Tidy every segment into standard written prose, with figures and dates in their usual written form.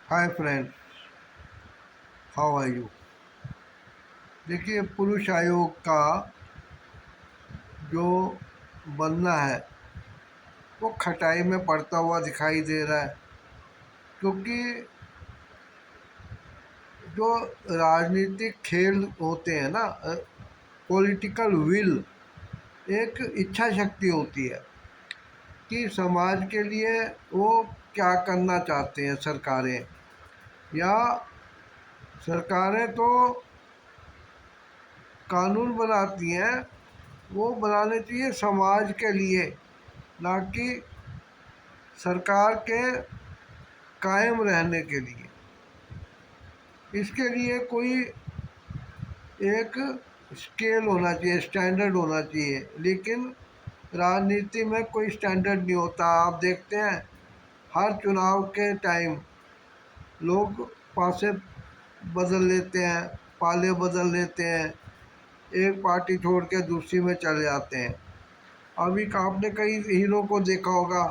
Hi friend, how are you. देखिए, पुरुष आयोग का जो बनना है वो खटाई में पड़ता हुआ दिखाई दे रहा है, क्योंकि जो राजनीतिक खेल होते हैं ना, पॉलिटिकल विल एक इच्छा शक्ति होती है कि समाज के लिए वो क्या करना चाहते हैं। या सरकारें तो कानून बनाती हैं, वो बनाने चाहिए समाज के लिए, ना कि सरकार के कायम रहने के लिए। इसके लिए कोई एक स्केल होना चाहिए, स्टैंडर्ड होना चाहिए, लेकिन राजनीति में कोई स्टैंडर्ड नहीं होता। आप देखते हैं हर चुनाव के टाइम लोग पासे बदल लेते हैं, पाले बदल लेते हैं, एक पार्टी छोड़ के दूसरी में चले जाते हैं। अभी का आपने कई हीरो को देखा होगा,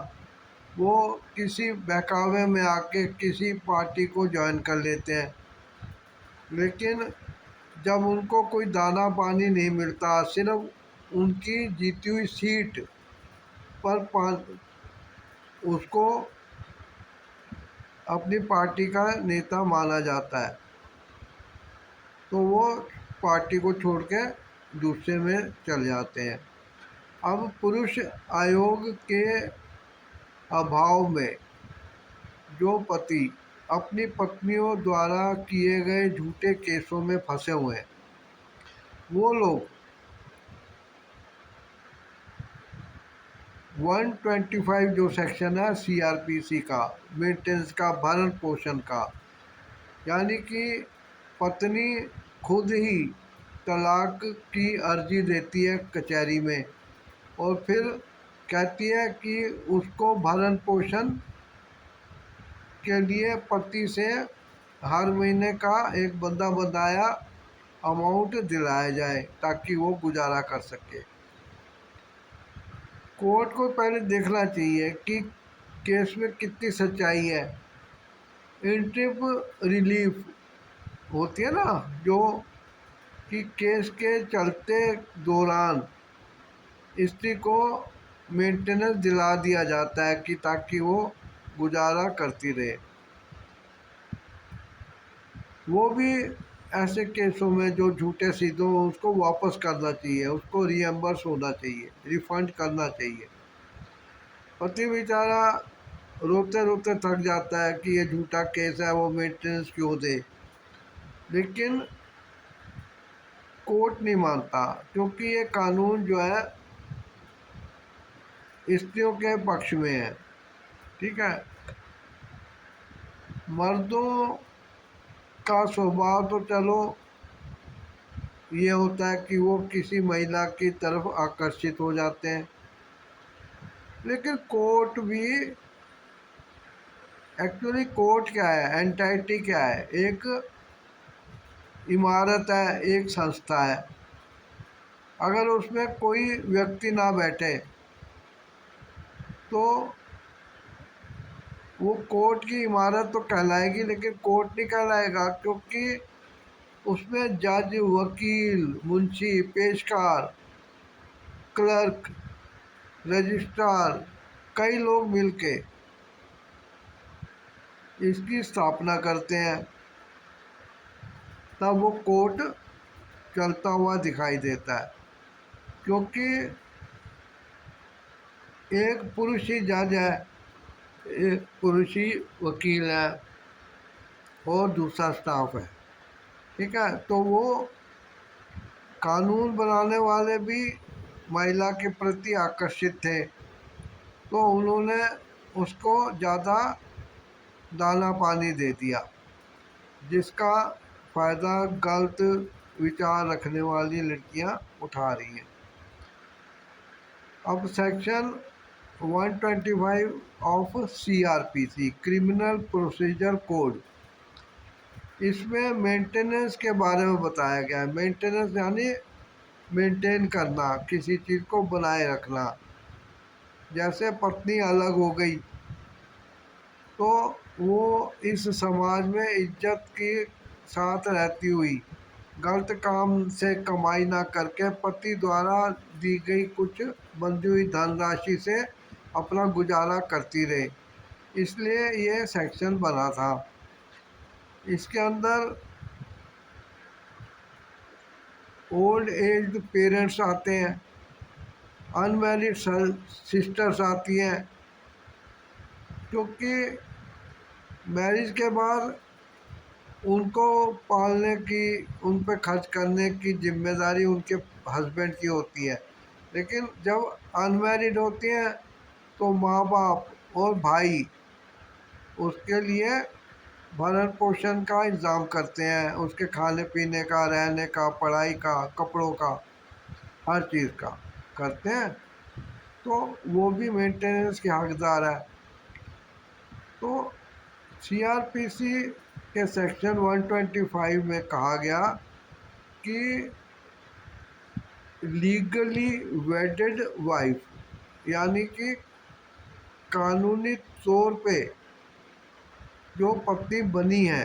वो किसी बहकावे में आके किसी पार्टी को ज्वाइन कर लेते हैं, लेकिन जब उनको कोई दाना पानी नहीं मिलता, सिर्फ उनकी जीती हुई सीट पर उसको अपनी पार्टी का नेता माना जाता है, तो वो पार्टी को छोड़ के दूसरे में चले जाते हैं। अब पुरुष आयोग के अभाव में जो पति अपनी पत्नियों द्वारा किए गए झूठे केसों में फंसे हुए हैं, वो लोग 125 जो सेक्शन है सीआरपीसी का, मेंटेनेंस का, भरण पोषण का, यानी कि पत्नी खुद ही तलाक की अर्जी देती है कचहरी में, और फिर कहती है कि उसको भरण पोषण के लिए पति से हर महीने का एक बंदा बताया अमाउंट दिलाया जाए ताकि वो गुजारा कर सके। कोर्ट को पहले देखना चाहिए कि केस में कितनी सच्चाई है। इंटरिम रिलीफ होती है ना, जो कि केस के चलते दौरान स्त्री को मेंटेनेंस दिला दिया जाता है कि ताकि वो गुजारा करती रहे। वो भी ऐसे केसों में जो झूठे सीधे हो उसको वापस करना चाहिए, उसको रीएम्बर्स होना चाहिए, रिफंड करना चाहिए। पति बेचारा रोते रोते थक जाता है कि ये झूठा केस है, वो मेंटेनेंस क्यों दे, लेकिन कोर्ट नहीं मानता, क्योंकि ये कानून जो है स्त्रियों के पक्ष में है। ठीक है, मर्दों का स्वभाव तो चलो ये होता है कि वो किसी महिला की तरफ आकर्षित हो जाते हैं, लेकिन कोर्ट भी एक्चुअली कोर्ट क्या है, एंटाइटी क्या है, एक इमारत है, एक संस्था है। अगर उसमें कोई व्यक्ति ना बैठे तो वो कोर्ट की इमारत तो कहलाएगी, लेकिन कोर्ट नहीं कहलाएगा, क्योंकि उसमें जज, वकील, मुंशी, पेशकार, क्लर्क, रजिस्ट्रार, कई लोग मिलके इसकी स्थापना करते हैं, तब वो कोर्ट चलता हुआ दिखाई देता है। क्योंकि एक पुरुष ही जज है, एक पुरुष ही वकील है और दूसरा स्टाफ है। ठीक है, तो वो कानून बनाने वाले भी महिला के प्रति आकर्षित थे, तो उन्होंने उसको ज़्यादा दाना पानी दे दिया, जिसका फ़ायदा गलत विचार रखने वाली लड़कियां उठा रही हैं। अब section 125 of CrPC, criminal procedure code, इसमें मेंटेनेंस के बारे में बताया गया है। मेंटेनेंस यानी मेंटेन करना, किसी चीज़ को बनाए रखना। जैसे पत्नी अलग हो गई तो वो इस समाज में इज्जत के साथ रहती हुई गलत काम से कमाई ना करके पति द्वारा दी गई कुछ बंधी हुई धनराशि से अपना गुजारा करती रहे, इसलिए ये सेक्शन बना था। इसके अंदर ओल्ड एज पेरेंट्स आते हैं, अनमैरिड सिस्टर्स आती हैं, क्योंकि मैरिज के बाद उनको पालने की, उन पर खर्च करने की जिम्मेदारी उनके हस्बैंड की होती है। लेकिन जब अनमैरिड होती हैं तो माँ बाप और भाई उसके लिए भरण पोषण का इंतज़ाम करते हैं, उसके खाने पीने का, रहने का, पढ़ाई का, कपड़ों का, हर चीज़ का करते हैं। तो वो भी मेंटेनेंस के हकदार है। तो सीआरपीसी के सेक्शन 125 में कहा गया कि लीगली वेडेड वाइफ, यानी कि कानूनी तौर पे जो पत्नी बनी है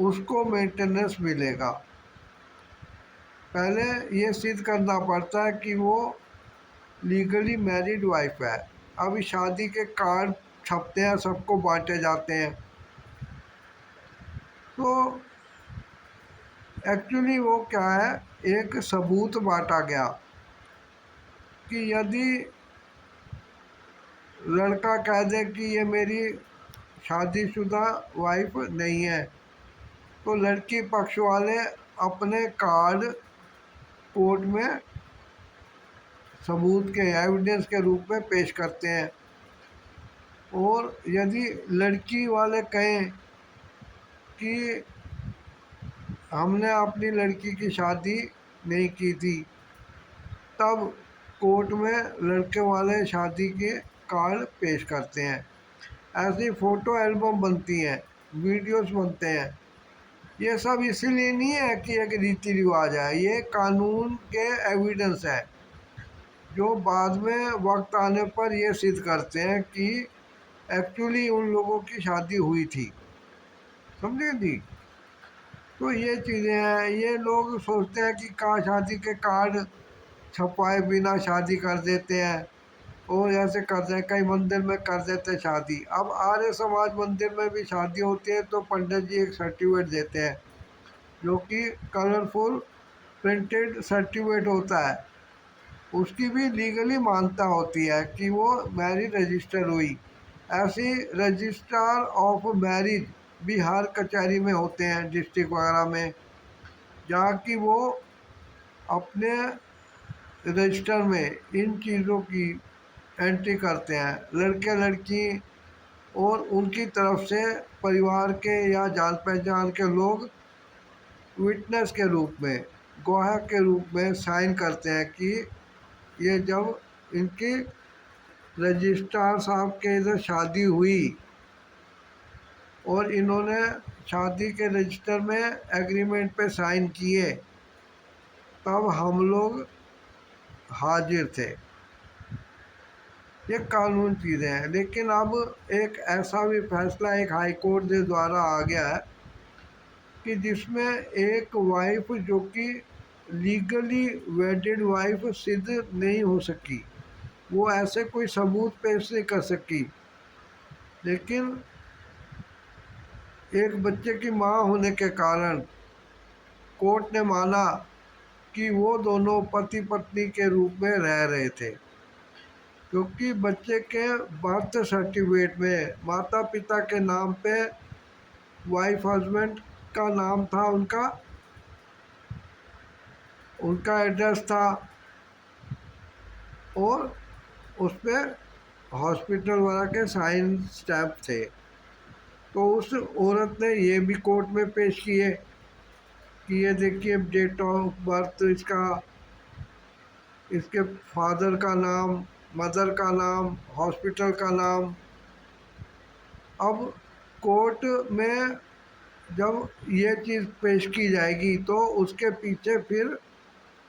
उसको मेंटेनेंस मिलेगा। पहले ये सिद्ध करना पड़ता है कि वो लीगली मैरिड वाइफ है। अभी शादी के कार्ड छपते हैं, सबको बांटे जाते हैं, तो एक्चुअली वो क्या है, एक सबूत बांटा गया कि यदि लड़का कह दे कि ये मेरी शादीशुदा वाइफ नहीं है, तो लड़की पक्ष वाले अपने कार्ड कोर्ट में सबूत के, एविडेंस के रूप में पेश करते हैं। और यदि लड़की वाले कहें कि हमने अपनी लड़की की शादी नहीं की थी, तब कोर्ट में लड़के वाले शादी के कार्ड पेश करते हैं। ऐसी फ़ोटो एल्बम बनती हैं, वीडियोस बनते हैं। ये सब इसीलिए नहीं है कि एक रीति रिवाज है, ये कानून के एविडेंस है जो बाद में वक्त आने पर ये सिद्ध करते हैं कि एक्चुअली उन लोगों की शादी हुई थी। समझे जी? तो ये चीज़ें हैं। ये लोग सोचते हैं कि शादी के कार्ड छपवाए बिना शादी कर देते हैं, और ऐसे करते हैं, कई मंदिर में कर देते हैं शादी। अब आर्य समाज मंदिर में भी शादी होती है तो पंडित जी एक सर्टिफिकेट देते हैं जो कि कलरफुल प्रिंटेड सर्टिफिकेट होता है, उसकी भी लीगली मान्यता होती है कि वो मैरिज रजिस्टर हुई। ऐसी रजिस्ट्रार ऑफ मैरिज भी हर कचहरी में होते हैं डिस्ट्रिक्ट वगैरह में, जहाँ की वो अपने रजिस्टर में इन चीज़ों की एंट्री करते हैं। लड़के लड़की और उनकी तरफ से परिवार के या जान पहचान के लोग विटनेस के रूप में, गवाह के रूप में साइन करते हैं कि ये जब इनकी रजिस्ट्रार साहब के इधर शादी हुई और इन्होंने शादी के रजिस्टर में एग्रीमेंट पे साइन किए, तब हम लोग हाजिर थे। ये कानून चीज़ें हैं। लेकिन अब एक ऐसा भी फैसला एक हाई कोर्ट के द्वारा आ गया है कि जिसमें एक वाइफ जो कि लीगली वेडेड वाइफ सिद्ध नहीं हो सकी, वो ऐसे कोई सबूत पेश नहीं कर सकी, लेकिन एक बच्चे की माँ होने के कारण कोर्ट ने माना कि वो दोनों पति पत्नी के रूप में रह रहे थे, क्योंकि बच्चे के बर्थ सर्टिफिकेट में माता पिता के नाम पे वाइफ हस्बैंड का नाम था, उनका एड्रेस था, और उस पर हॉस्पिटल वाला के साइन स्टैम्प थे। तो उस औरत ने ये भी कोर्ट में पेश किए कि ये देखिए डेट ऑफ बर्थ इसका, इसके फादर का नाम, मदर का नाम, हॉस्पिटल का नाम। अब कोर्ट में जब ये चीज़ पेश की जाएगी तो उसके पीछे फिर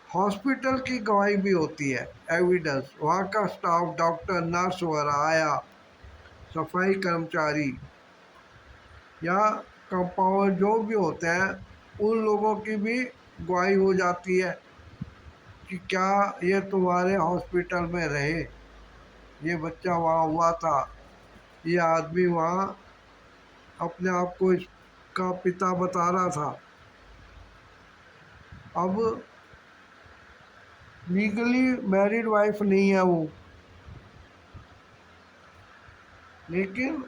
हॉस्पिटल की गवाही भी होती है, एविडेंस। वहाँ का स्टाफ, डॉक्टर, नर्स वगैरह आया, सफाई कर्मचारी या कंपाउंडर जो भी होते हैं, उन लोगों की भी गवाही हो जाती है कि क्या ये तुम्हारे हॉस्पिटल में रहे, ये बच्चा वहाँ हुआ था, ये आदमी वहाँ अपने आप को इसका पिता बता रहा था। अब लीगली मैरिड वाइफ नहीं है वो, लेकिन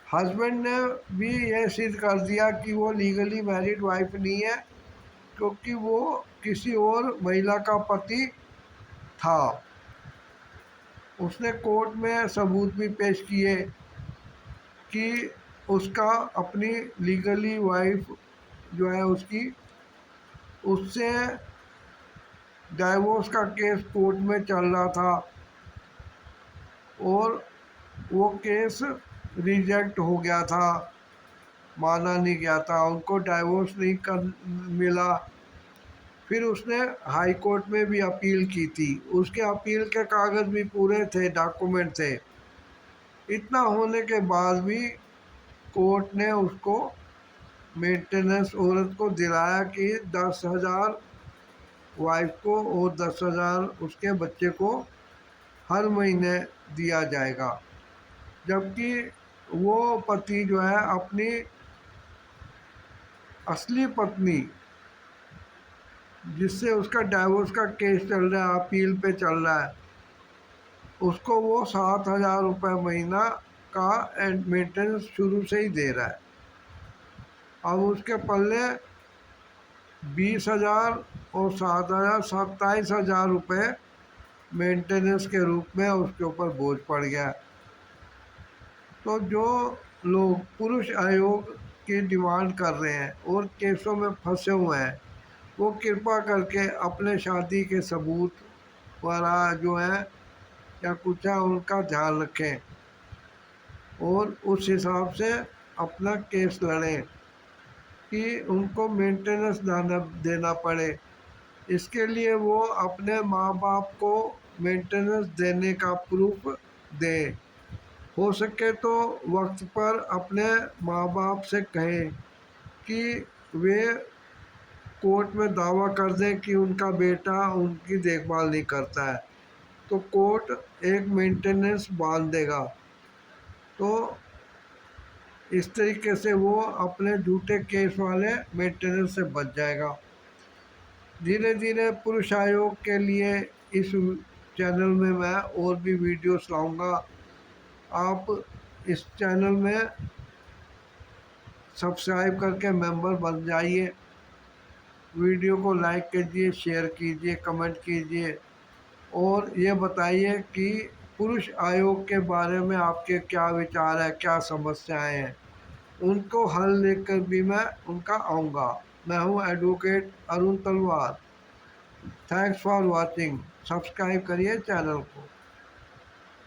हस्बैंड ने भी ये सिद्ध कर दिया कि वो लीगली मैरिड वाइफ नहीं है, क्योंकि वो किसी और महिला का पति था। उसने कोर्ट में सबूत भी पेश किए कि उसका अपनी लीगली वाइफ जो है उसकी, उससे डाइवोर्स का केस कोर्ट में चल रहा था और वो केस रिजेक्ट हो गया था, माना नहीं गया था, उनको डाइवोर्स नहीं कर मिला। फिर उसने हाई कोर्ट में भी अपील की थी, उसके अपील के कागज़ भी पूरे थे, डॉक्यूमेंट थे। इतना होने के बाद भी कोर्ट ने उसको मेंटेनेंस औरत को दिलाया कि 10,000 वाइफ को और 10,000 उसके बच्चे को हर महीने दिया जाएगा, जबकि वो पति जो है अपनी असली पत्नी, जिससे उसका डाइवोर्स का केस चल रहा है, अपील पे चल रहा है, उसको वो 7,000 रुपये महीना का मेंटेनेंस शुरू से ही दे रहा है। अब उसके पल्ले 20,000 और 7,000, 27,000 रुपये मेंटेनेंस के रूप में उसके ऊपर बोझ पड़ गया। तो जो लोग पुरुष आयोग की डिमांड कर रहे हैं और केसों में फंसे हुए हैं, वो कृपा करके अपने शादी के सबूत वगैरह जो है या कुछ है उनका ध्यान रखें और उस हिसाब से अपना केस लड़ें कि उनको मेंटेनेंस देना पड़े। इसके लिए वो अपने माँ बाप को मेंटेनेंस देने का प्रूफ दें। हो सके तो वक्त पर अपने माँ बाप से कहें कि वे कोर्ट में दावा कर दें कि उनका बेटा उनकी देखभाल नहीं करता है, तो कोर्ट एक मेंटेनेंस बांध देगा। तो इस तरीके से वो अपने झूठे केस वाले मेंटेनेंस से बच जाएगा। धीरे धीरे पुरुष आयोग के लिए इस चैनल में मैं और भी वीडियोस लाऊंगा। आप इस चैनल में सब्सक्राइब करके मेंबर बन जाइए। वीडियो को लाइक कीजिए, शेयर कीजिए, कमेंट कीजिए और ये बताइए कि पुरुष आयोग के बारे में आपके क्या विचार है, क्या समस्याएं हैं, उनको हल लेकर भी मैं उनका आऊँगा। मैं हूँ एडवोकेट अरुण तलवार। Thanks for watching. सब्सक्राइब करिए चैनल को।